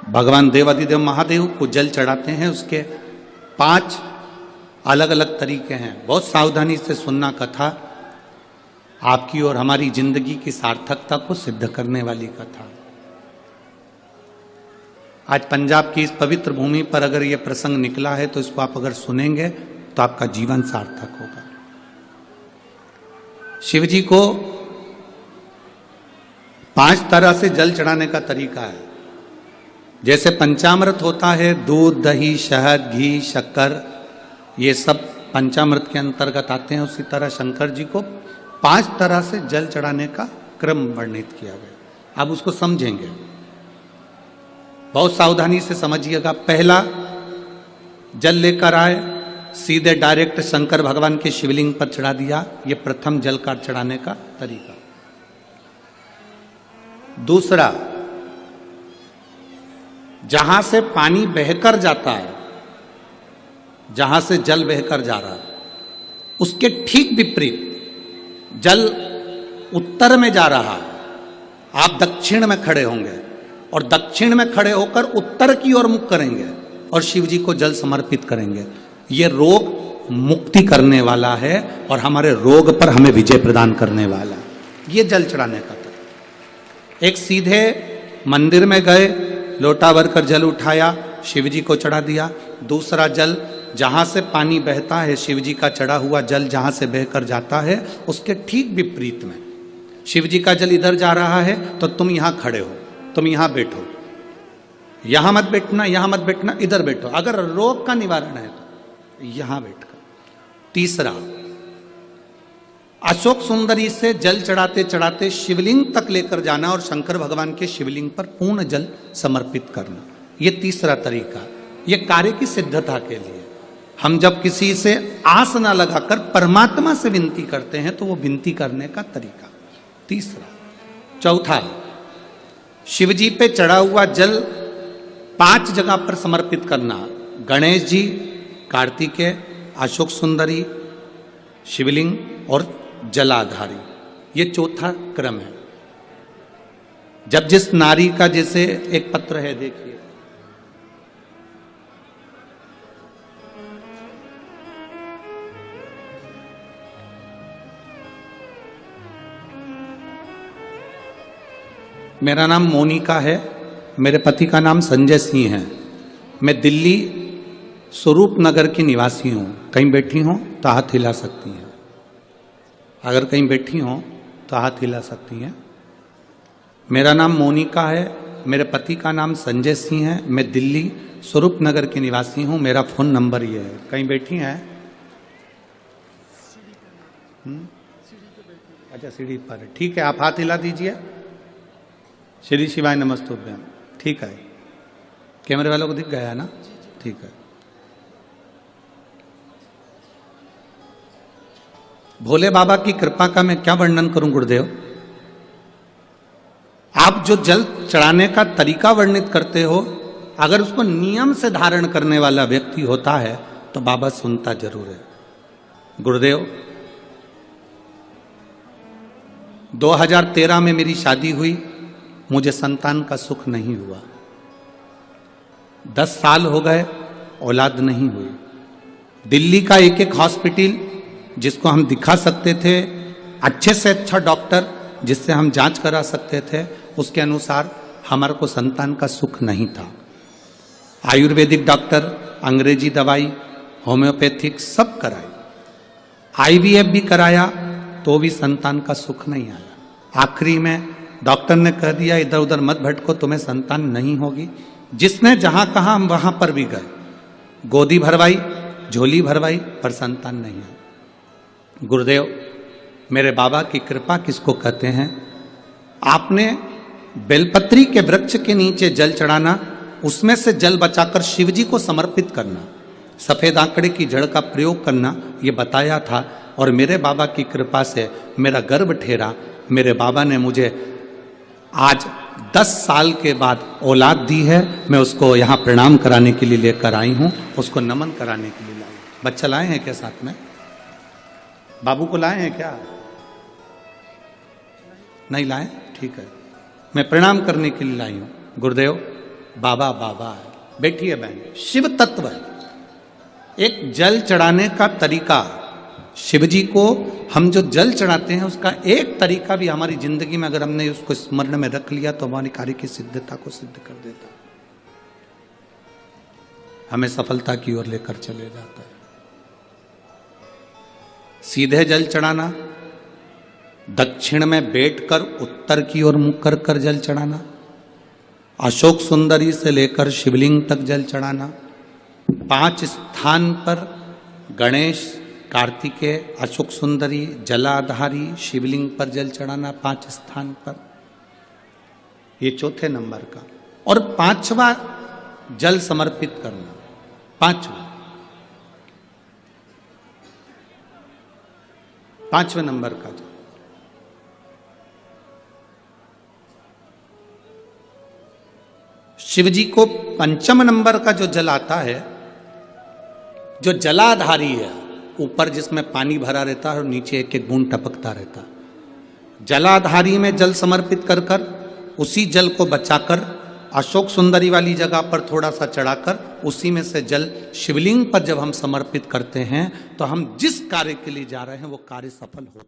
भगवान देवाधिदेव महादेव को जल चढ़ाते हैं। उसके 5 अलग अलग तरीके हैं। बहुत सावधानी से सुनना कथा, आपकी और हमारी जिंदगी की सार्थकता को सिद्ध करने वाली कथा। आज पंजाब की इस पवित्र भूमि पर अगर यह प्रसंग निकला है तो इसको आप अगर सुनेंगे तो आपका जीवन सार्थक होगा। शिव जी को 5 तरह से जल चढ़ाने का तरीका है। जैसे पंचामृत होता है, दूध, दही, शहद, घी, शक्कर, ये सब पंचामृत के अंतर्गत आते हैं। उसी तरह शंकर जी को 5 तरह से जल चढ़ाने का क्रम वर्णित किया गया। अब उसको समझेंगे, बहुत सावधानी से समझिएगा। पहला, जल लेकर आए, सीधे डायरेक्ट शंकर भगवान के शिवलिंग पर चढ़ा दिया। यह प्रथम जल का चढ़ाने का तरीका। दूसरा, जहां से पानी बहकर जाता है, जहां से जल बहकर जा रहा है, उसके ठीक विपरीत जल उत्तर में जा रहा है, आप दक्षिण में खड़े होंगे और दक्षिण में खड़े होकर उत्तर की ओर मुख करेंगे और शिव जी को जल समर्पित करेंगे। ये रोग मुक्ति करने वाला है और हमारे रोग पर हमें विजय प्रदान करने वाला है। ये जल चढ़ाने का तरीका। एक, सीधे मंदिर में गए, लोटा भरकर जल उठाया, शिव जी को चढ़ा दिया। दूसरा, जल जहां से पानी बहता है, शिव जी का चढ़ा हुआ जल जहां से बहकर जाता है, उसके ठीक विपरीत में शिव जी का जल इधर जा रहा है तो तुम यहां खड़े हो, तुम यहां बैठो, यहां मत बैठना, यहां मत बैठना, इधर बैठो। अगर रोग का निवारण है तो यहां बैठकर। तीसरा, अशोक सुंदरी से जल चढ़ाते चढ़ाते शिवलिंग तक लेकर जाना और शंकर भगवान के शिवलिंग पर पूर्ण जल समर्पित करना। यह तीसरा तरीका। यह कार्य की सिद्धता के लिए। हम जब किसी से आस ना लगाकर परमात्मा से विनती करते हैं तो वो विनती करने का तरीका। तीसरा। चौथा, शिव जी पे चढ़ा हुआ जल 5 जगह पर समर्पित करना। गणेश जी, कार्तिकेय, अशोक सुंदरी, शिवलिंग और जलाधारी। ये चौथा क्रम है। जब जिस नारी का, जैसे एक पत्र है, देखिए, मेरा नाम मोनिका है, मेरे पति का नाम संजय सिंह है। मैं दिल्ली स्वरूप नगर की निवासी हूँ। कहीं बैठी हो तो हाथ हिला सकती हैं। अगर कहीं बैठी हो तो हाथ हिला सकती हैं। मेरा नाम मोनिका है, मेरे पति का नाम संजय सिंह है। मैं दिल्ली स्वरूप नगर की निवासी हूँ। मेरा फोन नंबर ये है। कहीं बैठी हैं? अच्छा, सीढ़ी पर है। ठीक है, आप हाथ हिला दीजिए। श्री शिवाय नमस्तुभ्यम। ठीक है, कैमरे वालों को दिख गया है ना? ठीक है। भोले बाबा की कृपा का मैं क्या वर्णन करूं गुरुदेव। आप जो जल चढ़ाने का तरीका वर्णित करते हो, अगर उसको नियम से धारण करने वाला व्यक्ति होता है तो बाबा सुनता जरूर है। गुरुदेव, 2013 में मेरी शादी हुई, मुझे संतान का सुख नहीं हुआ। 10 साल हो गए, औलाद नहीं हुई। दिल्ली का एक हॉस्पिटल जिसको हम दिखा सकते थे, अच्छे से अच्छा डॉक्टर जिससे हम जांच करा सकते थे, उसके अनुसार हमारे को संतान का सुख नहीं था। आयुर्वेदिक डॉक्टर, अंग्रेजी दवाई, होम्योपैथिक सब कराई, IVF भी कराया तो भी संतान का सुख नहीं आया। आखिरी में डॉक्टर ने कह दिया, इधर उधर मत भटको, तुम्हें संतान नहीं होगी। जिसने जहां कहा हम वहां पर भी गए, गोदी भरवाई, झोली भरवाई, पर संतान नहीं है। गुरुदेव, मेरे बाबा की कृपा किसको कहते हैं? आपने बेलपत्री के वृक्ष के नीचे जल चढ़ाना, उसमें से जल बचाकर शिव जी को समर्पित करना, सफेद आंकड़े की जड़ का प्रयोग करना, ये बताया था। और मेरे बाबा की कृपा से मेरा गर्भ ठेरा। मेरे बाबा ने मुझे आज 10 साल के बाद औलाद दी है। मैं उसको यहाँ प्रणाम कराने के लिए लेकर आई हूँ, उसको नमन कराने के लिए लाई। बच्चा लाए हैं क्या साथ में? बाबू को लाए हैं क्या? नहीं लाए? ठीक है, मैं प्रणाम करने के लिए लाई हूं। गुरुदेव, बाबा बाबा है। बैठिए बहन, शिव तत्व है। एक जल चढ़ाने का तरीका, शिव जी को हम जो जल चढ़ाते हैं उसका एक तरीका भी हमारी जिंदगी में अगर हमने उसको स्मरण में रख लिया तो हमारी कार्य की सिद्धता को सिद्ध कर देता है, हमें सफलता की ओर लेकर चले जाता है। सीधे जल चढ़ाना, दक्षिण में बैठकर उत्तर की ओर मुख कर कर जल चढ़ाना, अशोक सुंदरी से लेकर शिवलिंग तक जल चढ़ाना, 5 स्थान पर गणेश, कार्तिकेय, अशोक सुंदरी, जलाधारी, शिवलिंग पर जल चढ़ाना 5 स्थान पर, ये चौथे नंबर का। और 5वां जल समर्पित करना, 5वें नंबर का जल। शिव जी को 5म नंबर का जो जल आता है, जो जलाधारी है, ऊपर जिसमें पानी भरा रहता है और नीचे एक एक बूंद टपकता रहता है, जलाधारी में जल समर्पित कर कर उसी जल को बचाकर अशोक सुंदरी वाली जगह पर थोड़ा सा चढ़ाकर उसी में से जल शिवलिंग पर जब हम समर्पित करते हैं तो हम जिस कार्य के लिए जा रहे हैं वो कार्य सफल होता है।